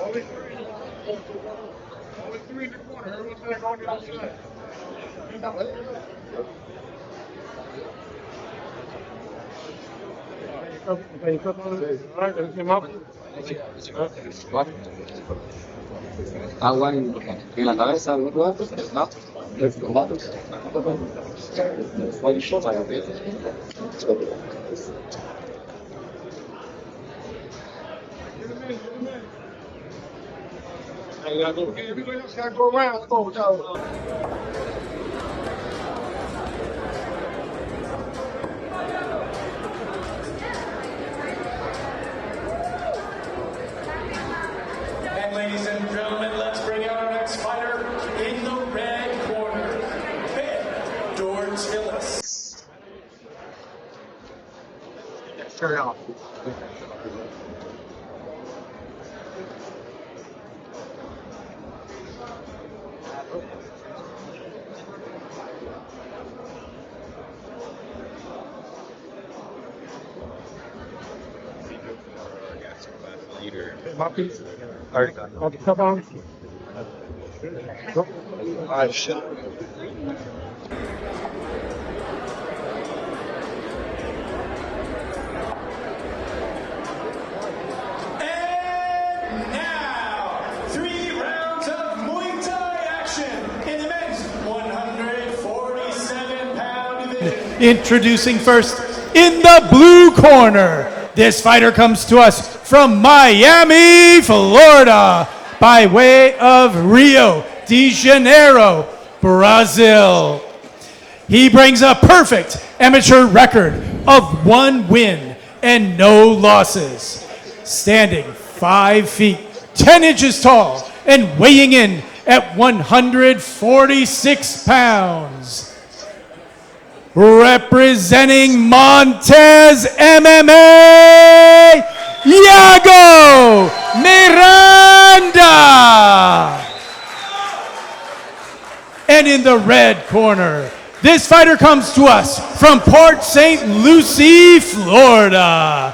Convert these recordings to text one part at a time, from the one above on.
Only three in the corner. Everyone's going to go on the outside. Agua en la cabeza, ¿no? Everybody else got to go around. Oh, no. And ladies and gentlemen, let's bring out our next fighter in the red corner, Dotillus. Turn off. My piece. All right. Come on. All right, shit. And now, 3 rounds of Muay Thai action in the men's 147-pound division. Introducing first, in the blue corner, this fighter comes to us from Miami, Florida, by way of Rio de Janeiro, Brazil. He brings a perfect amateur record of 1 win and no losses. Standing 5 feet, 10 inches tall, and weighing in at 146 pounds. Representing Montez MMA, Yago Mirianda. And in the red corner, this fighter comes to us from Port St. Lucie, Florida.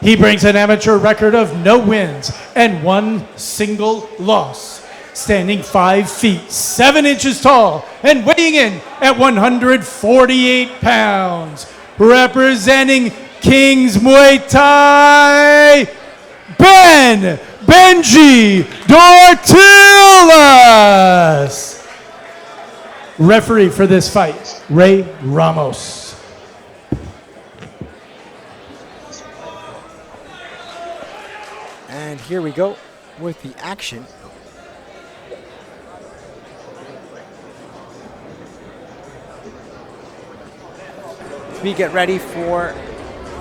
He brings an amateur record of no wins and 1 single loss. Standing 5 feet, 7 inches tall, and weighing in at 148 pounds. Representing King's Muay Thai, Benji Dotillus. Referee for this fight, Ray Ramos. And here we go with the action. We get ready for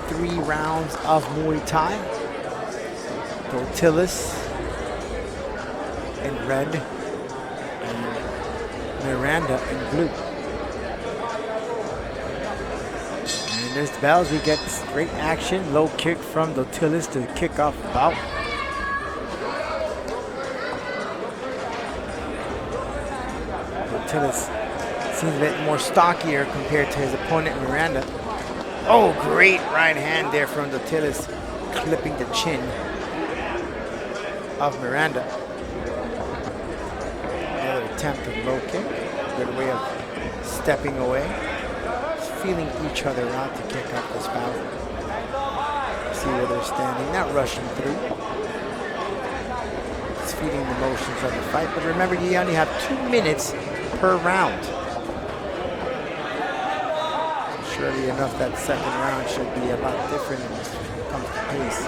3 rounds of Muay Thai. Dotillus in red and Miranda in blue. And there's the bells. We get straight action. Low kick from Dotillus to kick off the bout. Dotillus seems a bit more stockier compared to his opponent Miranda. Oh, great right hand there from Dotillus, clipping the chin of Miranda. Another attempt at low kick. Good way of stepping away. Just feeling each other out to kick off this bout. See where they're standing, not rushing through. Just feeding the motions of the fight. But remember, you only have 2 minutes per round. Surely enough, that second round should be a lot different when it comes to pace.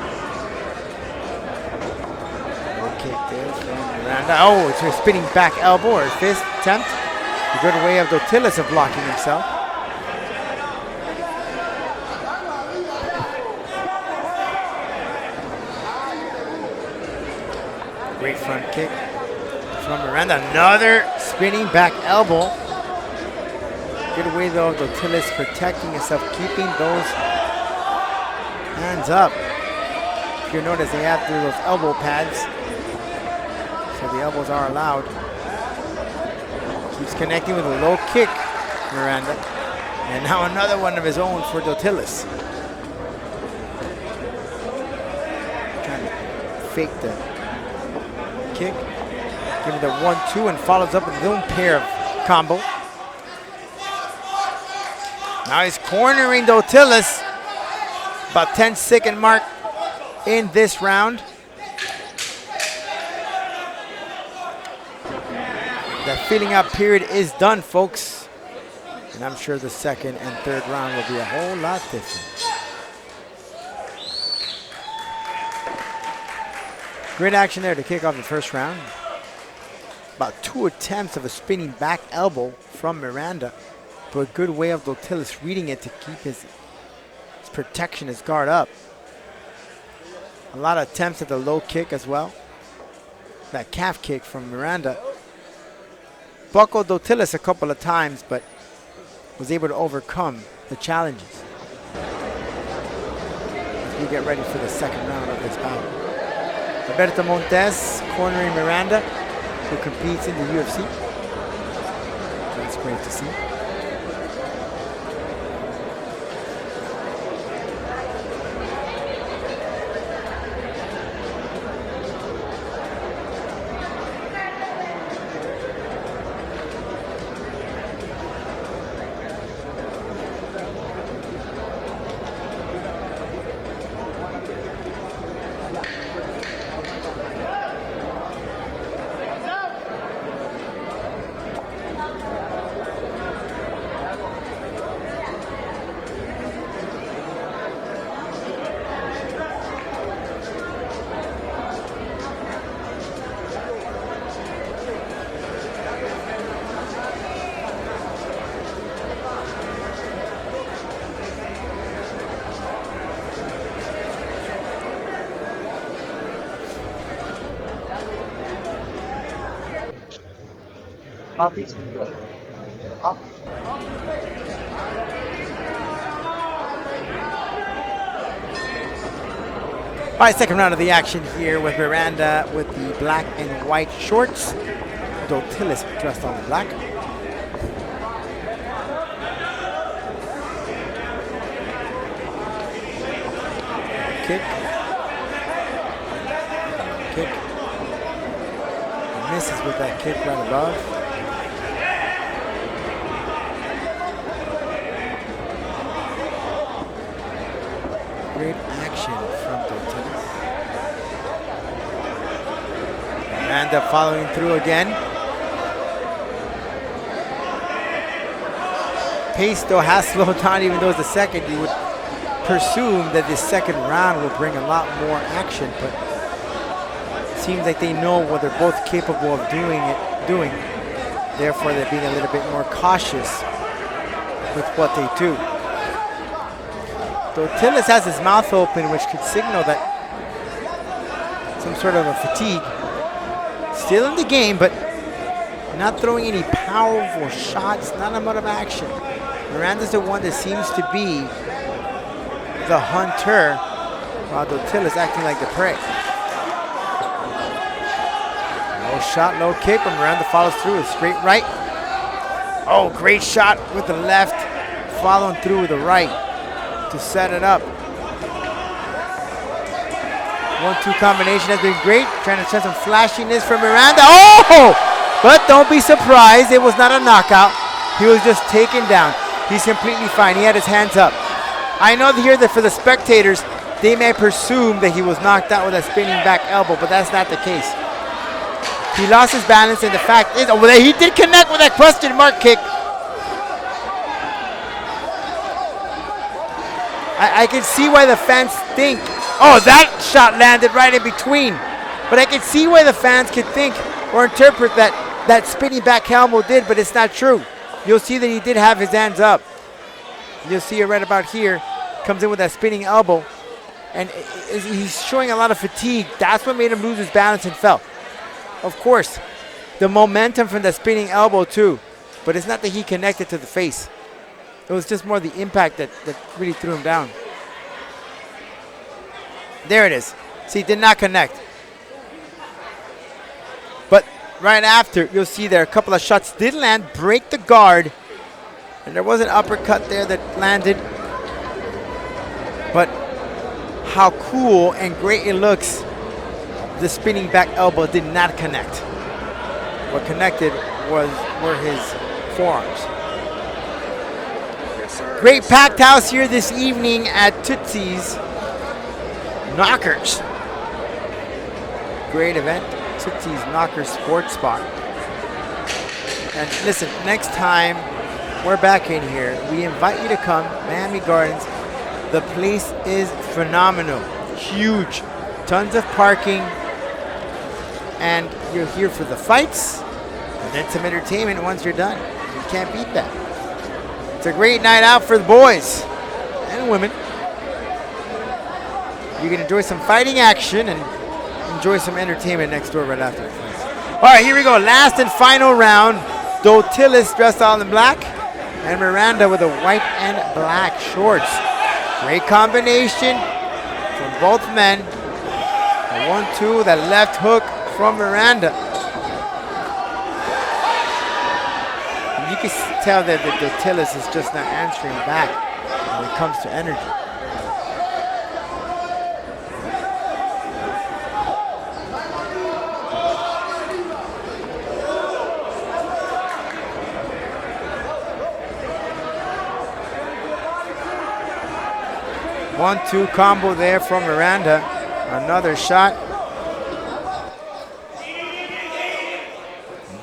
Low kick there from Miranda. Oh, it's a spinning back elbow or fist attempt. A good way of Dotillus of blocking himself. Great front kick from Miranda. Another spinning back elbow. Good way though of Dotillus protecting himself, keeping those hands up. If you notice, they have those elbow pads, so the elbows are allowed. Keeps connecting with a low kick, Miranda. And now another one of his own for Dotillus. fake the kick. Giving the 1-2 and follows up with his own pair of combo. Now he's cornering Dotillus. About 10-second mark in this round. The feeling out period is done, folks. And I'm sure the second and third round will be a whole lot different. Great action there to kick off the first round. About 2 attempts of a spinning back elbow from Miranda, but a good way of Dotillus reading it to keep his protection, his guard up. A lot of attempts at the low kick as well. That calf kick from Miranda. Buckled Dotillus a couple of times, but was able to overcome the challenges. As we get ready for the second round of this bout. Roberto Montes cornering Miranda, who competes in the UFC. That's great to see. Up. All right, second round of the action here with Miranda with the black and white shorts. Dotillus dressed on the black. Kick. Kick. Misses with that kick right above. Great action from Dotillus. Miranda following through again. Pace though has slowed down, even though it's the second. You would presume that this second round will bring a lot more action, but it seems like they know what they're both capable of doing. Therefore, they're being a little bit more cautious with what they do. Dotillus has his mouth open, which could signal that some sort of a fatigue. Still in the game, but not throwing any powerful shots, not a lot of action. Miranda's the one that seems to be the hunter, while Dotillus acting like the prey. Low shot, low kick, but Miranda follows through with straight right. Oh, great shot with the left, following through with the right to set it up. 1-2 combination has been great. Trying to send some flashiness from Miranda. Oh! But don't be surprised, it was not a knockout. He was just taken down. He's completely fine. He had his hands up. I know here that for the spectators, they may presume that he was knocked out with a spinning back elbow, but that's not the case. He lost his balance, and the fact is, he did connect with that question mark kick. I can see why the fans think, oh, that shot landed right in between. But I can see why the fans could think or interpret that spinning back elbow did, but it's not true. You'll see that he did have his hands up. You'll see it right about here. Comes in with that spinning elbow. And he's showing a lot of fatigue. That's what made him lose his balance and fell. Of course, the momentum from the spinning elbow too. But it's not that he connected to the face. It was just more the impact that really threw him down. There it is. See, did not connect. But right after, you'll see there a couple of shots did land, break the guard. And there was an uppercut there that landed. But how cool and great it looks the spinning back elbow did not connect. What connected were his forearms. Great packed house here this evening at Tootsie's Knockers. Great event, Tootsie's Knockers Sports Spot. And listen, next time we're back in here, we invite you to come, Miami Gardens. The place is phenomenal, huge, tons of parking, and you're here for the fights and then some entertainment once you're done. You can't beat that. It's a great night out for the boys and women. You can enjoy some fighting action and enjoy some entertainment next door right after. All right, here we go. Last and final round. Dotillus dressed all in black and Miranda with the white and black shorts. Great combination from both men. The 1-2, that left hook from Miranda. You can tell that the Dotillus is just not answering back when it comes to energy. One-two combo there from Miranda. Another shot.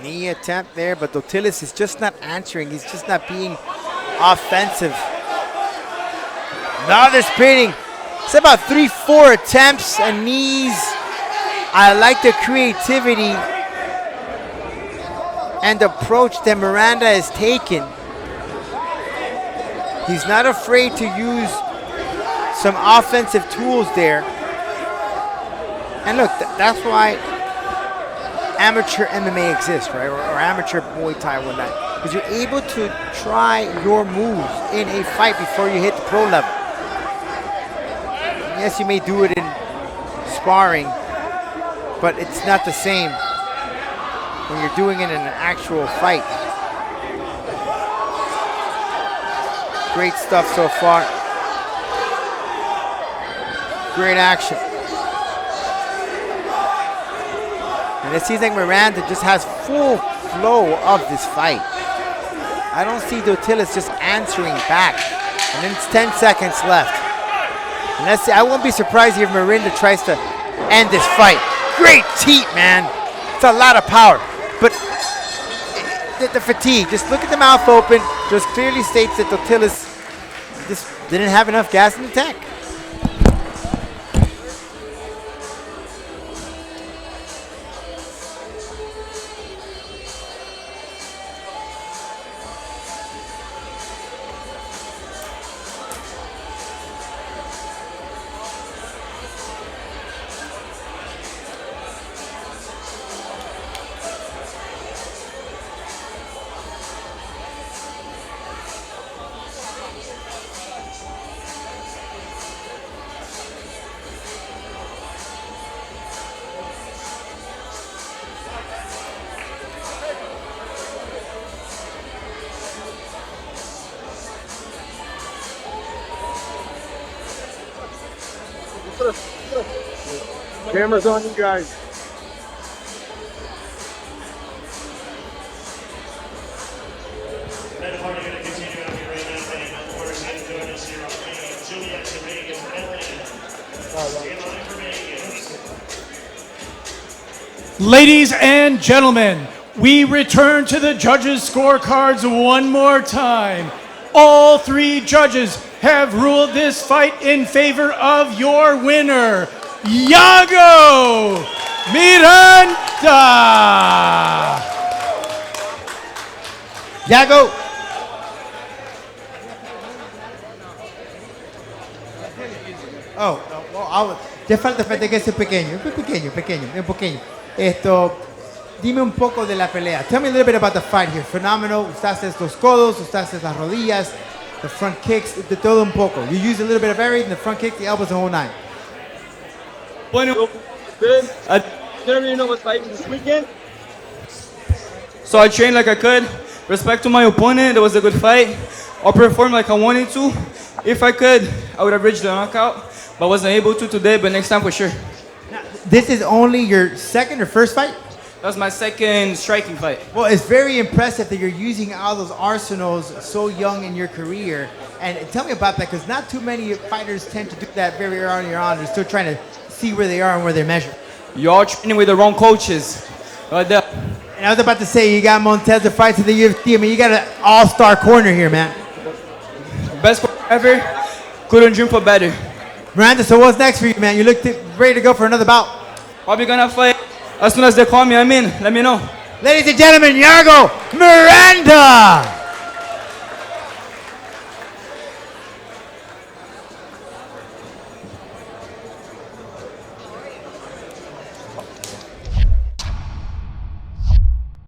Knee attempt there, but Dotillus is just not answering. He's just not being offensive. Another spinning. It's about 3-4 attempts and knees. I like the creativity and approach that Miranda has taken. He's not afraid to use some offensive tools there. And look, that's why amateur MMA exists, right? Or amateur Muay Thai, whatnot. Because you're able to try your moves in a fight before you hit the pro level. Yes, you may do it in sparring, but it's not the same when you're doing it in an actual fight. Great stuff so far. Great action. And it seems like Miranda just has full flow of this fight. I don't see Dotillus just answering back. And then it's 10 seconds left. And let's see, I won't be surprised if Miranda tries to end this fight. Great teep, man. It's a lot of power. But the fatigue, just look at the mouth open, just clearly states that Dotillus just didn't have enough gas in the tank. Camera's on you guys. Ladies and gentlemen, we return to the judges' scorecards one more time. All three judges have ruled this fight in favor of your winner, Yago Mirianda. Yago. Oh, well, te falta que ese pequeño, bien pequeño. Dime un poco de la pelea. Tell me a little bit about the fight here. Phenomenal. Usaste los codos, usaste las rodillas, the front kicks, de todo un poco. You used a little bit of everything, the front kick, the elbows, the whole nine. Bueno, good. I didn't really know what fighting this weekend, so I trained like I could. Respect to my opponent, it was a good fight. I'll perform like I wanted to. If I could, I would have reached the knockout, but wasn't able to today, but next time for sure. this is only your second or first fight? That was my second striking fight. Well, it's very impressive that you're using all those arsenals so young in your career. And tell me about that, because not too many fighters tend to do that very early on. They're still trying to see where they are and where they're measured. You're all training with the wrong coaches. Right there. And I was about to say, you got Montez to fight to the UFC. I mean, you got an all-star corner here, man. Best corner ever. Couldn't dream for better. Miranda, so what's next for you, man? You look ready to go for another bout. Probably gonna fight as soon as they call me. Let me know. Ladies and gentlemen, Yago Miranda!